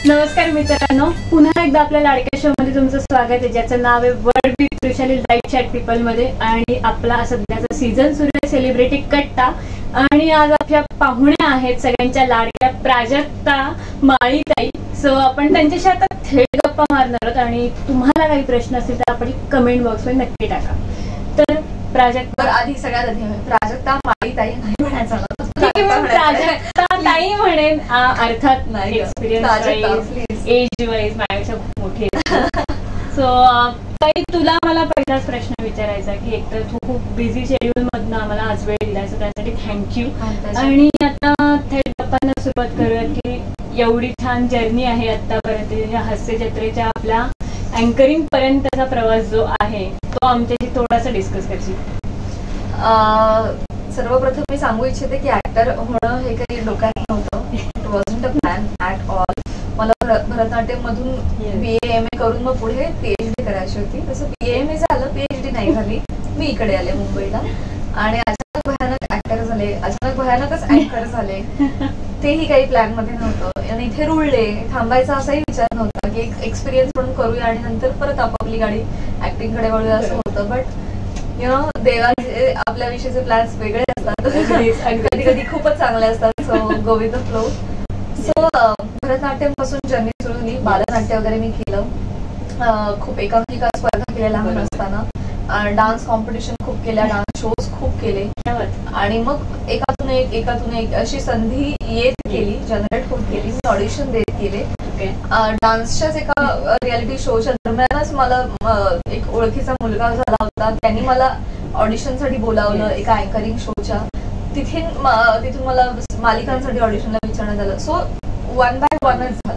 नमस्कार मित्रांनो, पुन्हा एकदा आपल्या लाडक्या शो मध्ये तुमचं स्वागत आहे, ज्याचं नाव आहे वर्ल्ड विथ त्रिशाली लाईट चॅट पीपल मध्ये. आणि आपला सध्याचा सीझन सुरू आहे सेलिब्रिटी कट्टा. आणि आज आपल्या पाहुण्या आहेत सगळ्यांच्या लाडक्या प्राजक्ता माळीताई. सो आपण त्यांच्याशी आता थेट गप्पा मारणार आहोत आणि तुम्हाला काही प्रश्न असतील तर आपण कमेंट बॉक्स मध्ये नक्की टाका. तर प्राजक्ता, आधी सगळ्यात आधी प्राजक्ता माळीताई नाही म्हणायचं, प्राजक्ता ताई म्हणेन. अर्थात नाही, एक्सपिरियन्स एज वाईज माझ्यापेक्षा खूप मोठी आहे. सो ताई, तुला मला पहिलाच प्रश्न विचारायचा की एकतर तू खूप बिझी शेड्यूल मधनं आम्हाला आज वेळ दिला, सो त्यासाठी थँक्यू. आणि आता थेट गप्पांना सुरुवात करूयात की एवढी छान जर्नी आहे आतापर्यंत, हास्य जत्रेच्या आपल्या अँकरिंग पर्यंतचा प्रवास जो आहे तो आमच्याशी थोडासा डिस्कस करशील? सर्वप्रथम मी सांगू इच्छिते की ऍक्टर होणं हे काही डोक्यात नव्हतं. It wasn't a plan at all. मला भरतनाट्यम मधून BA-MA करून मग पुढे PhD करायची होती. तसं BA-MA झालं, PhD नाही झाली. मी इकडे आले मुंबईला आणि अचानक भयानक ऍक्टर झाले, अचानक भयानकच अँकर झाले. तेही काही प्लॅन मध्ये नव्हतं आणि इथे रुळले. थांबायचा असाही विचार नव्हता की एक एक्सपिरियन्स म्हणून करूया आणि नंतर परत आपापली गाडी ऍक्टिंग कडे वळूया असं होतं. बट यु नो, देवाचे आपल्याविषयीचे प्लॅन्स वेगळे असतात, कधी कधी खूपच चांगले असतात. So go with the flow. So Bharatanatyam पासून जर्नी सुरू झाली. बालनाट्य वगैरे मी केलं, खूप एकांकिका स्पर्धा केल्या लहान असताना, डान्स कॉम्पिटिशन खूप केल्या, डान्स शोज खूप केले. आणि मग एकातून एक अशी संधी येत गेली, जनरेट होत गेली. मी ऑडिशन देत गेले. डान्सच्याच एका रियालिटी शोच्या दरम्यानच मला एक ओळखीचा मुलगा झाला होता, त्यांनी मला ऑडिशनसाठी बोलावलं एका अँकरिंग शोच्या. तिथून मला मालिकांसाठी ऑडिशनला विचारण्यात आलं. सो 1 by 1च झालं.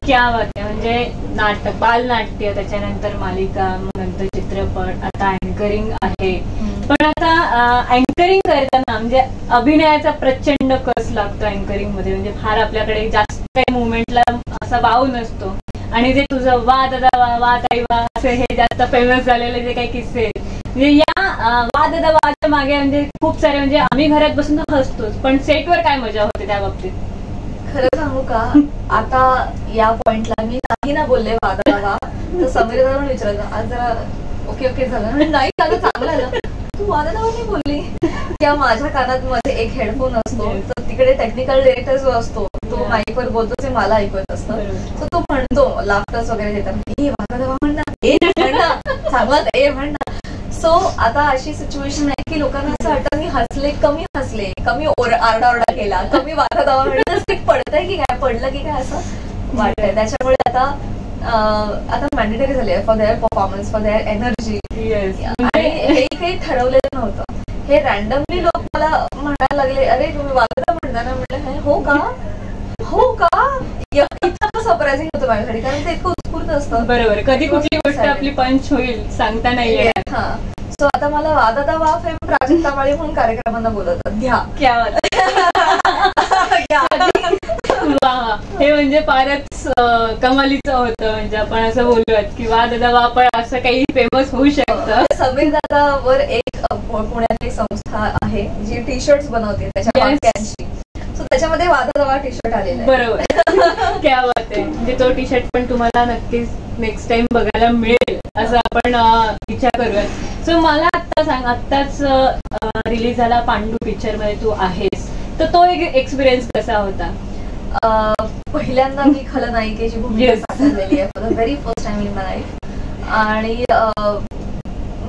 क्या बात आहे. म्हणजे नाटक, बालनाट्य, त्याच्यानंतर मालिका, नंतर चित्रपट, आता अँकरिंग आहे. पण आता अँकरिंग करताना म्हणजे अभिनयाचा प्रचंड कस लागतो अँकरिंग मध्ये. म्हणजे फार आपल्याकडे जास्त काही मुवमेंटला असा वाव नसतो. आणि जे तुझं वा दादा वा, वा ताई वा, असे हे जास्त फेमस झालेले जे काही किस्से आहेत, म्हणजे या वा दादा वाच्या मागे म्हणजे खूप सारे, म्हणजे आम्ही घरात बसून हसतोच, पण सेटवर काय मजा होते त्या बाबतीत? खरं सांगू का, आता या पॉइंटला मी नाही ना बोलले वा दादा वा, तर समीर दादा पण विचारलं आज जरा ओके झालं, नाही झालं, चांगलं झालं, तू वा दादा नाही बोलली. किंवा माझ्या कानात मध्ये एक हेडफोन असतो, तर तिकडे टेक्निकल डिरेक्टर जो असतो तो माईकवर बोलतो, ते मला ऐकत असतं. तर तो म्हणतो लाफ्टर्स वगैरे देतात, हे वा दादा वा म्हणणार, हे म्हणणार, चांगलं हे म्हणणार. सो आता अशी सिच्युएशन आहे की लोकांना असं वाटतं मी हसले, कमी आरडाओरडा केला, कमी वादा दावा म्हणलं पडतंय की काय, पडलं की काय असं वाटतंय. त्याच्यामुळे आता मॅन्डेटरी झाले for their performance, for their energy. आणि हे काही ठरवलेलं नव्हतं. हे रॅन्डमली लोक मला म्हणायला लागले, अरे तुम्ही वादा म्हणता ना, म्हटलं हो का, इतकं सरप्रायझिंग होतं माझ्यासाठी, कारण ते इतकं उत्स्फूर्त असतं. बरोबर, कधी कुठली गोष्ट आपली पंच होईल सांगता नाही येणार. हा, सो आता मला वादा वाफ हे प्राजक्ता माळी म्हणून कार्यक्रमांना बोलवतात, घ्या. हे म्हणजे फारच कमालीचं होतं. म्हणजे आपण असं बोलूयात की वा दादा वा, पण असं काही फेमस होऊ शकतं. समीर दादावर एक पुण्यात एक संस्था आहे जी टी शर्ट बनवते, त्याच्या सो त्याच्यामध्ये वादा दवा टी शर्ट आलेला आहे. बरोबर, क्या बात आहे. म्हणजे तो टी शर्ट पण तुम्हाला नक्कीच नेक्स्ट टाइम बघायला मिळेल असं आपण इच्छा करूयात. सो मला आता सांग, आत्ताच रिलीज झाला पांडू पिक्चर मध्ये तू आहेस, तर तो एक एक्सपिरियन्स कसा होता? पहिल्यांदा मी खलनायिकेची भूमिका साकारलेली आहे for the very first time in my life. आणि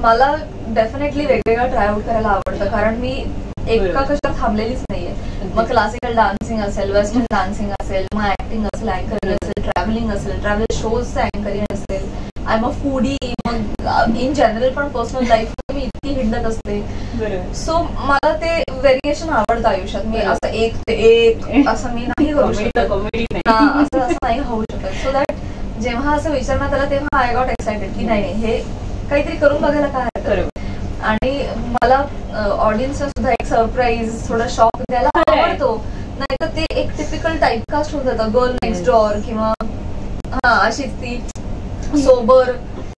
मला डेफिनेटली वेगवेगळं ट्राय आउट करायला आवडतं, कारण मी एका कशावर थांबलेलीच नाहीये. मग क्लासिकल डान्सिंग असेल, वेस्टर्न डान्सिंग असेल, मग ऍक्टिंग असेल, अँकरिंग असेल, ट्रॅव्हलिंग असेल, ट्रॅव्हल शोजचं अँकरिंग असेल, आय एम अ फूडी. मग इन जनरल पण पर्सनल लाईफ मी इतकी हिंडत असते. सो मला ते व्हेरिएशन आवडतं आयुष्यात. मी असं एक ते एक असं मी नाही करू शकत, असं नाही होऊ शकत. सो दॅट जेव्हा असं विचारण्यात आलं तेव्हा आय गॉट एक्सायटेड की नाही हे काहीतरी करून बघायला काय हरकत. आणि मला ऑडियन्सला सुद्धा एक सरप्राईज, थोडा शॉक द्यायला आवडतो. नाहीतर ते एक टिपिकल टाईपकास्ट होत जातं, गर्ल नेक्स्ट डोअर किंवा अशीच ती सोबर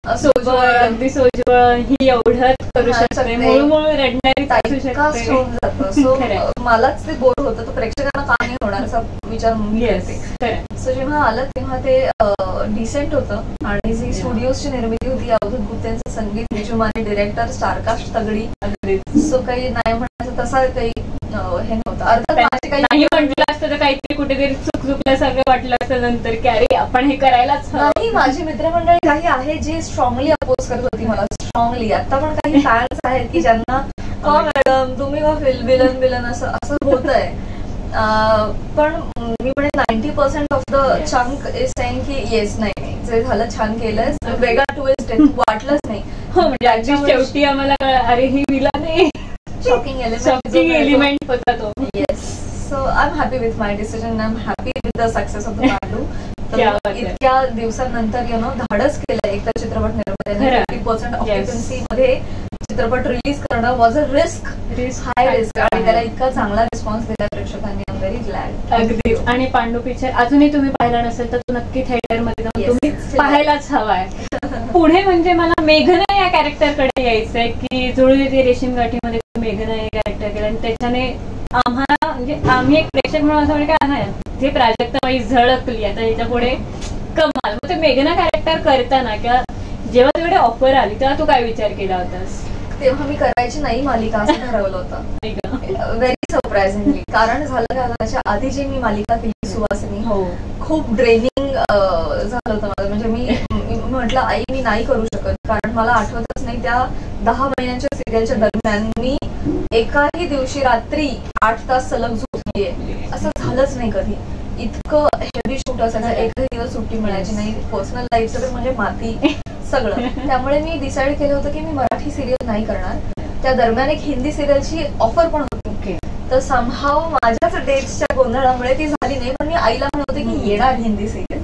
अगदी सोजवळ ही एवढंच करू शकते, मूळ रडणारी टाईपकास्ट होऊन जातं. सो मलाच ते बोर होतं, तर प्रेक्षकांना का नाही होणार असा विचार करते. सो जेव्हा आलं तेव्हा ते डिसेंट होतं. आणि जी स्टुडिओची निर्मिती होती, अवधूत गुप्तेंचं संगीत, निजुमाने डिरेक्टर, स्टारकास्ट तगडी. सो काही नाही म्हणायचं तसा काही हे नव्हतं. अर्थात काही म्हटलं असतं तर काहीतरी कुठेतरी चुकल्यासारखं वाटलं असतं नंतर की अरे आपण हे करायलाच नाही. माझी मित्रमंडळी काही आहे जे स्ट्रॉंगली अपोज करत होती मला, स्ट्रॉंगली. आता पण काही फॅन्स आहेत की ज्यांना का मॅडम तुम्ही का विलन असं होत आहे. पण मी म्हणे 90% of the chunk is saying की येस नाही जे झालं छान केलंय, वेगळा ट्विस्ट वाटलंच नाही. हो म्हणजे शेवटी आम्हाला अरे ही विलन आहे, शॉकिंग एलिमेंट होता तो. Yes. So I am happy with my decision, I am happy with the success of the Pandu. इतक्या दिवसांनंतर धाडस केलं एक तर चित्रपट निर्मात्याने 50% ऑक्युपन्सी मध्ये चित्रपट रिलीज करणं was a risk, high risk. आणि त्याला इतका चांगला रिस्पॉन्स दिला प्रेक्षकांनी. I am very glad. अगदी. आणि पांडू पिक्चर अजूनही तुम्ही पाहिला नसेल तर तो नक्की थिएटर मध्ये जाऊन तुम्ही पाहायलाच हवाय. पुढे म्हणजे मला मेघना या कॅरेक्टरकडे यायचंय की जुळली ती रेशीम गाठीमध्ये मेघना हे कॅरेक्टर केलं आणि त्याच्याने आम्हाला म्हणजे आम्ही एक प्रेक्षक म्हणून असं म्हणजे काय नाही जे प्राजक्ताबाई झळकली आता याच्या पुढे कमाल. मग ते मेघना कॅरेक्टर करताना किंवा जेव्हा तुझ्याकडे ऑफर आली तेव्हा तू काय विचार केला होतास? तेव्हा मी करायची नाही मालिका असं ठरवलं होतं. Very surprisingly. कारण झालं का त्याच्या आधी जी मी मालिका केली सुवासिनी, खूप ड्रेनिंग झालं होतं मला. म्हणजे मी म्हटलं आई मी नाही करू शकत, कारण मला आठवतच नाही त्या 10 महिन्यांच्या सिरियलच्या दरम्यान मी एकाही दिवशी रात्री 8 तास सलग झोपलीये असं झालंच नाही कधी. इतकं हेवी शूट असायचं, एकही दिवस सुट्टी मिळायची नाही. पर्सनल लाईफचं तर म्हणजे माती सगळं. त्यामुळे मी डिसाईड केलं होतं की मी मराठी सिरियल नाही करणार. त्या दरम्यान एक हिंदी सिरियलची ऑफर पण होती, तर समहाव माझ्याच डेट्सच्या गोंधळामुळे ती झाली नाही. पण मी आईला म्हणत होते की येणार हिंदी सिरियल,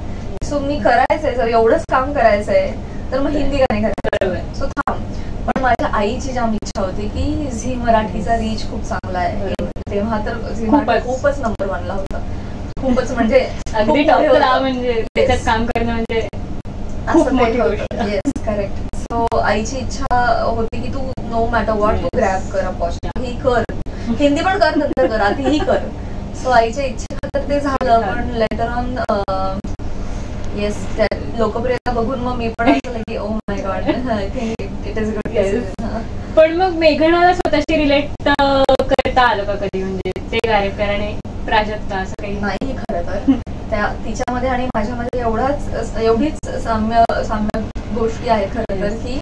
सो मी करायचंय, जर एवढंच काम करायचंय तर मग हिंदी का नाही करायचं, सो थांब. पण माझ्या आईची जाम इच्छा होती की झी मराठीचा रीच खूप चांगला आहे. तेव्हा तर झी मराठी खूपच नंबर 1ला होता. खूपच म्हणजे अगदी टॉपला, म्हणजे त्याच्यात काम करणं म्हणजे खूप मोठी गोष्ट. Yes correct. सो आईची इच्छा होती की तू नो मॅटर व्हॉट तू ग्रॅब कर अपॉर्च्युनिटी, ही कर, हिंदी पण कर नंतर कर, आधी ही कर. सो आईच्या इच्छेत तर ते झालं. पण लेटर ऑन येस लोकप्रियता बघून मग मी पण असं की oh my God I think it is good. पण मग मेघनाला स्वतःशी रिलेट करता आलं का कधी, म्हणजे ते कॅरेक्टर आणि प्राजक्ता असं काही? नाही खरं तर त्या तिच्यामध्ये आणि माझ्यामध्ये एवढीच साम्य गोष्टी आहेत खरं तर की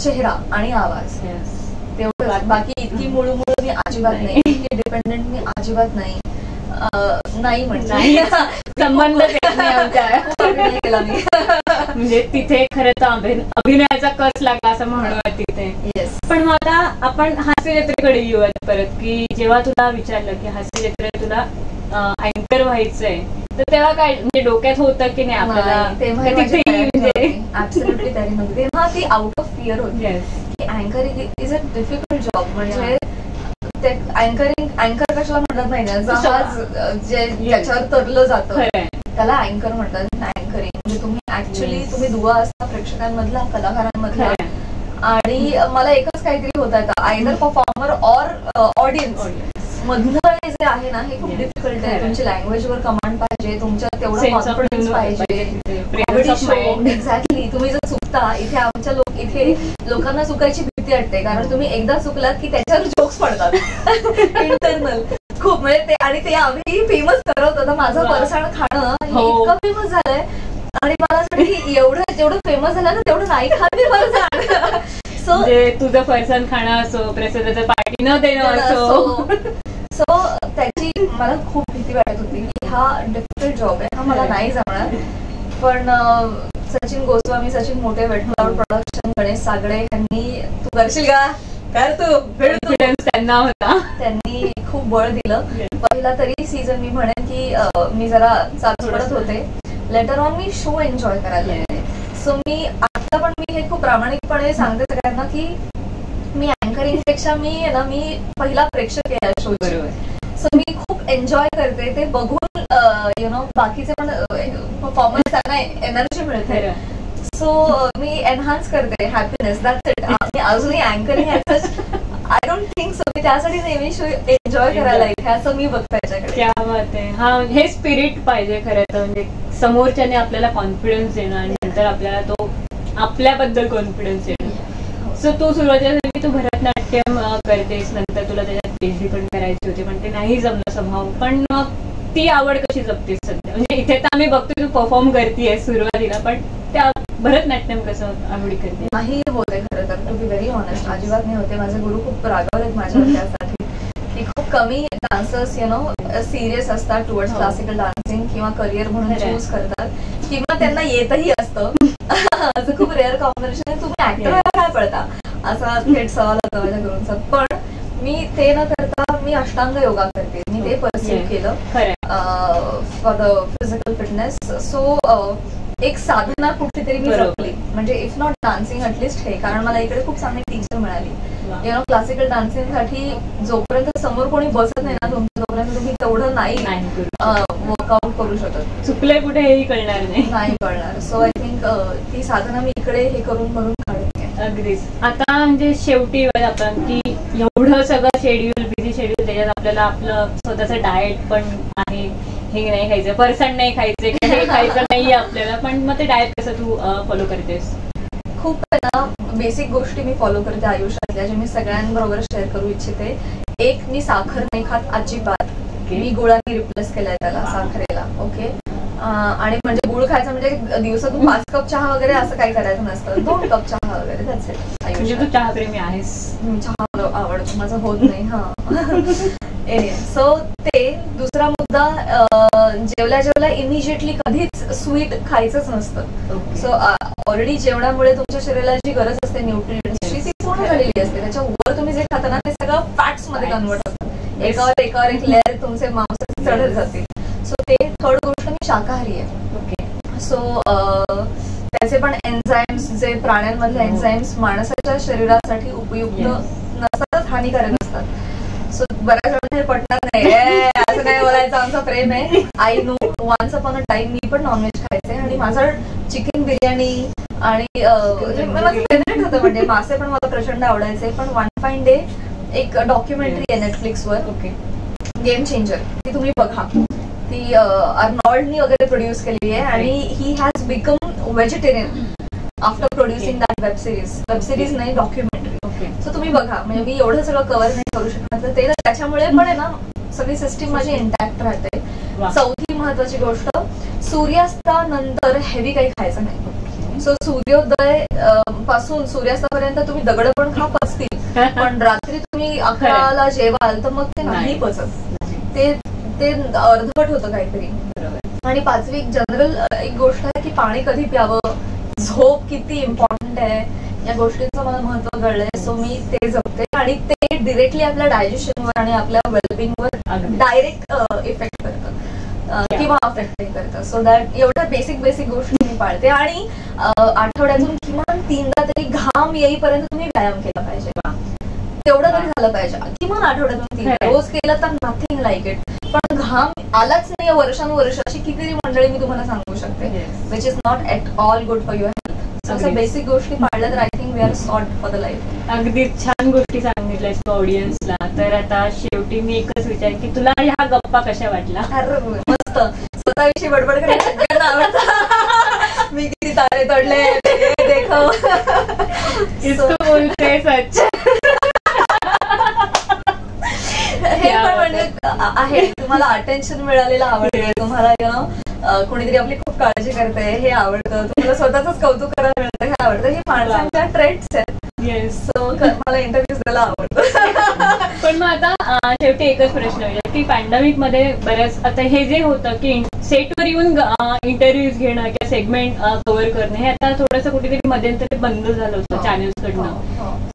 चेहरा आणि आवाज तेवढं. बाकी इतकी मुळू मी अजिबात नाही, इतकी डिपेंडेंट मी अजिबात नाही. नाही म्हणजे संबंध केला मी. म्हणजे तिथे खरं तर अभिनयाचा कस लागला असं म्हणूया तिथे. येस. पण मग आता आपण हास्य जत्रेकडे येऊयात परत, की जेव्हा तुला विचारलं की हास्य जत्रेत तुला अँकर व्हायचंय तर तेव्हा काय म्हणजे डोक्यात होतं की नाही आपल्याला? तेव्हा ऍब्सोल्युटली तयारी नव्हती. तेव्हा ती आउट ऑफ फिअर होती की anchoring is a difficult job. म्हणजे ते अँकर कशाला म्हणतात नाही ना, जहाज जे ज्याच्यावर तरलं जातं त्याला अँकर म्हणतात. अँकरिंग म्हणजे तुम्ही ऍक्च्युअली तुम्ही दुवा असता प्रेक्षकांमधला, कलाकारांमधला. आणि मला एकच काहीतरी होत आहे, आयदर परफॉर्मर ऑर ऑडियन्स मधलं जे आहे ना हे खूप डिफिकल्ट आहे. तुमची लँग्वेजवर कमांड पाहिजे, तुमच्यात तेवढा कॉन्फिडन्स पाहिजे. एक्झॅक्टली. तुम्ही जर चुकता, इथे आमच्या इथे लोकांना चुकायची भीती वाटते, कारण तुम्ही एकदा चुकलात की त्याच्यावर जोक्स पडतात इंटरनल खूप. म्हणजे ते आणि ते आम्ही फेमस करत होतो. माझं फरसाण खाणं इतकं फेमस झालंय आणि मला असं वाटतं की एवढं जेवढं फेमस झालं ना तेवढं नाही खात मी फरसाण. सो तुझं फरसाण खाणं असो, प्रसादाचं पार्टी न देणं असो. सो मला खूप भीती वाटत होती की हा डिफिकल्ट जॉब आहे, हा मला नाही जमणार. पण सचिन गोस्वामी, सचिन मोठे, वेटमलाउड प्रोडक्शन, गणेश सागडे यांनी तू करशील का, कर तू, कॉन्फिडन्स त्यांना होता. त्यांनी खूप बळ दिलं. पहिला तरी सीझन मी म्हणेन की मी जरा चाचपडत होते. Later on me show enjoy करायला लागले. सो मी आता पण मी हे खूप प्रामाणिकपणे सांगते सगळ्यांना की मी अँकरिंग पेक्षा मी पहिला प्रेक्षक आहे या शो. सो मी खूप एन्जॉय करते ते बघून. बाकीचे पण परफॉर्मन्स त्यांना एनर्जी मिळते. सो मी एनहान्स करते हॅपीनेस, दॅट्स इट. आणि अजूनही anchoring I don't think so. मी त्यासाठी नेहमी शो एन्जॉय करायला इथे असं मी बघते याच्याकडे. क्या बात आहे. हा, हे स्पिरिट पाहिजे खरं तर. म्हणजे समोरच्याने आपल्याला कॉन्फिडन्स देणं आणि नंतर आपल्याला तो आपल्याबद्दल कॉन्फिडन्स देणं. सो तू सुरुवातीला तू भरतनाट्यम करतेस, नंतर तुला त्याच्यात पीएचडी पण करायची होती, पण ते नाही जमलं स्वभाव. पण मग ती आवड कशी जपतेस सध्या? म्हणजे इथे तर आम्ही बघतो तू परफॉर्म करतेस सुरुवातीला, पण त्या भरतनाट्यम कसं आवडी करते? नाही होते खरं तर, टू बी व्हेरी ऑनेस्ट, अजिबात नाही होते. माझे गुरु खूप रागावलेत माझ्यावर त्यासाठी की खूप कमी डान्सर्स सिरियस असतात टुवर्ड्स क्लासिकल डान्सिंग किंवा करिअर म्हणून चूज करतात, किंवा त्यांना येतही असतं. असं खूप रेअर कॉम्बिनेशन आहे. तुम्ही ऍक्टर काय पळता, असा थेट सवाल होता माझ्या गुरूंचा. पण मी ते न करता मी अष्टांग योगा करते. मी ते परस्यू केलं for the physical fitness. So एक साधना कुठली तरी मी जपली, म्हणजे इफ नॉट डान्सिंग ॲटलिस्ट हे. कारण मला इकडे खूप चांगली टीचर मिळाली. क्लासिकल डान्सिंग साठी जोपर्यंत समोर कोणी बसत नाही ना तुमच्या, तोपर्यंत तुम्ही तेवढं नाही वर्कआउट करू शकत. चुकलंय कुठे हेही कळणार नाही कळणार. सो आय थिंक ती साधना मी इकडे हे करून काढते. अगदीच. आता म्हणजे शेवटी आपण की एवढं सगळं शेड्यूल, बिझी शेड्यूल, त्याच्यात आपल्याला आपलं स्वतःचं डाएट पण आहे. हे नाही खायचं, फरसाण नाही खायचे, हे खायचं नाहीये आपल्याला. पण मग ते डाएट कसं तू फॉलो करतेस? खूप ना बेसिक गोष्टी मी फॉलो करते आयुष्यातल्या, जे मी सगळ्यांबरोबर शेअर करू इच्छिते. एक, मी साखर नाही खात अजिबात. मी गुळाने रिप्लेस केलाय त्याला, साखरेला. ओके. आणि म्हणजे गुळ खायचं म्हणजे दिवसातून 5 कप चहा वगैरे असं काही करायचं नसतं. 2 कप चहा वगैरे, दॅट्स इट. म्हणजे तू चहा प्रेमी आहेस? चहा आवडतो, माझं होत नाही. हा. सो ते. दुसरा मुद्दा, जेवल्या इमिजिएटली कधीच स्वीट खायचंच नसतं. सो ऑलरेडी जेवणामुळे तुमच्या शरीराला जी गरज असते न्यूट्रिएंट्सची ती पूर्ण झालेली असते. त्याच्यावर तुम्ही जे खाता ना ते सगळं फॅट्स मध्ये कन्वर्ट होतं. एकावर एक लेअर तुमचे मांसाचे चढत जातील. सो ते. थर्ड गोष्ट, मी शाकाहारी आहे. ओके. सो त्याचे पण एन्झाईम्स, जे प्राण्यांमधले एन्झाईम्स माणसाच्या शरीरासाठी उपयुक्त नसतात, हानिकारक असतात. सो बऱ्याच वेळा हे पटणार नाही, असं नाही बोलायचं, आमचं प्रेम आहे. I know once upon a time मी पण नॉनव्हेज खायचे आणि माझं चिकन बिर्याणी आणि माझं फेवरेट होतं. म्हणजे मासे पण मला प्रचंड आवडायचे. पण वन फाईन डे एक डॉक्युमेंटरी आहे नेटफ्लिक्सवर, ओके, गेम चेंजर. ती तुम्ही बघा. ती अर्नॉल्डनी वगैरे प्रोड्यूस केलेली आहे आणि he has become vegetarian after producing that web series नाही, डॉक्युमेंटरी. सो तुम्ही बघा. म्हणजे मी एवढं सगळं कव्हर नाही करू शकणार, तर ते त्याच्यामुळे पण आहे ना सगळी सिस्टीम माझी इंटॅक्ट राहते. चौथी महत्वाची गोष्ट, सूर्यास्तानंतर हेवी काही खायचं नाही. सो सूर्योदय पासून सूर्यास्तापर्यंत तुम्ही दगड पण खा, पचतील. पण रात्री तुम्ही 11ला जेवाल तर मग ते नाही पचत, ते अर्धवट होतं काहीतरी. आणि पाचवी जनरल एक गोष्ट आहे की पाणी कधी प्यावं, झोप किती इम्पॉर्टंट आहे, या गोष्टींचं मला महत्व कळलंय. सो मी ते जपते आणि ते डिरेक्टली आपल्या डायजेशनवर आणि आपल्या वेलबिंगवर डायरेक्ट इफेक्ट करतं किंवा अफेक्ट करतं. सो दॅट एवढ्या बेसिक गोष्टी मी पाळते. आणि आठवड्यातून किमान 3दा तरी घाम येईपर्यंत तुम्ही व्यायाम केला पाहिजे. तेवढं तरी झालं पाहिजे किमान आठवड्यातून 3. रोज केलं तर नथिंग लाईक इट. पण घाम आलाच नाही वर्षानुवर्ष, अशी कितीतरी मंडळी मी तुम्हाला सांगू शकते, which is not at all good for your health. असं बेसिक गोष्टी पाळल्या तर I think we are sort for the life. अगदी छान गोष्टी सांगितल्यास तू ऑडियन्सला. तर आता शेवटी मी एकच विचार की तुला ह्या गप्पा कशा वाटल्या? मस्त. स्वतःविषयी बडबड करायला सगळ्यांना आवडतं. मी किती तारे तोडले देखो, इसको बोलते सच. हे पण म्हणजे आहे, तुम्हाला अटेन्शन मिळालेलं आवडते, तुम्हाला कोणीतरी आपली खूप काळजी करते हे आवडतं, तुम्हाला स्वतःच कौतुक करायला मिळतं हे आवडतं. हे माणसांच्या ट्रेंड्स आहेत. येस. सो मला इंटरव्ह्यूज द्यायला आवडतं. पण मग आता शेवटी एकच प्रश्न विचार की पॅन्डेमिक मध्ये बऱ्याच आता हे जे होतं की सेटवर येऊन इंटरव्ह्यूज घेणं किंवा सेगमेंट कव्हर करणं हे आता थोडंसं कुठेतरी मध्यंतरी बंद झालं होतं चॅनल्स कडनं.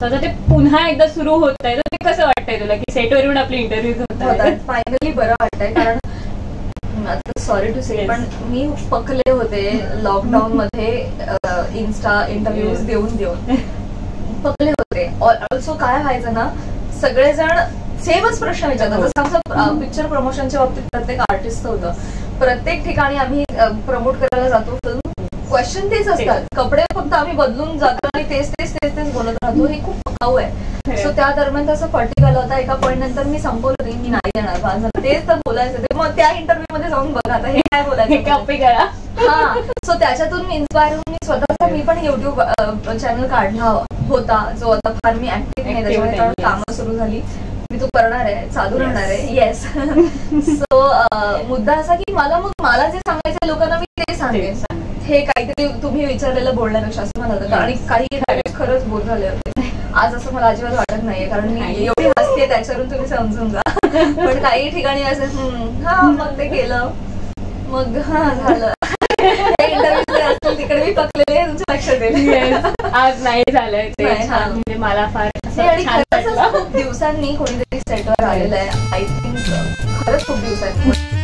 आता ते पुन्हा एकदा सुरू होत आहे, तर ते कसं वाटतंय तुला की सेटवर येऊन आपले इंटरव्ह्यूज होतात? फायनली बरं वाटतंय, कारण आता सॉरी टू से पण मी पकले होते लॉकडाऊन मध्ये इन्स्टा इंटरव्ह्यूज देऊन पकले होते. ऑल्सो काय व्हायचं ना, सगळेजण सेमच प्रश्न विचारतात. जसं आमचं पिक्चर प्रमोशनच्या बाबतीत प्रत्येक आर्टिस्ट होतं, प्रत्येक ठिकाणी आम्ही प्रमोट करायला जातो फिल्म, क्वेश्चन तेच असतात, कपडे फक्त आम्ही बदलून जातो आणि तेच बोलत राहतो. हे खूप पकाऊ आहे. सो त्या दरम्यान तसं फटिक आला होता. एका पॉईंट नंतर मी संपवलं, मी नाही देणार माझं तेच तर बोलायचं ते. मग त्या इंटरव्ह्यू मध्ये जाऊन बघा आता हे काय बोलायचं, कॉपी करा. हा, सो त्याच्यातून मी इन्स्पायर होऊन मी स्वतःचा मी पण युट्यूब चॅनल काढला होता, जो आता फार मी ऍक्टिव्ह नाही त्याच्यामुळे, कारण कामं सुरू झाली. मी तो करणार आहे, चालू राहणार आहे. येस. सो मुद्दा असा की मला जे सांगायचं लोकांना मी ते सांगेन. हे काहीतरी तुम्ही विचारलेलं बोलण्यापेक्षा असं मला होतं, आणि काही खरंच बोर झाले होते. आज असं मला अजिबात वाटत नाहीये, कारण मी एवढी हसते त्याच्यावरून तुम्ही समजून जा. पण काही ठिकाणी असं हा मग ते केलं, मग हा झालं. इंटरव्ह्यू असतील तिकडे मी पकलेले तुमच्या लक्षात येईल. आज नाही झालंय ते छान, म्हणजे मला फार खूप दिवसांनी कोणीतरी सेटवर आलेलं आहे. आय थिंक खरंच खूप दिवसांनी.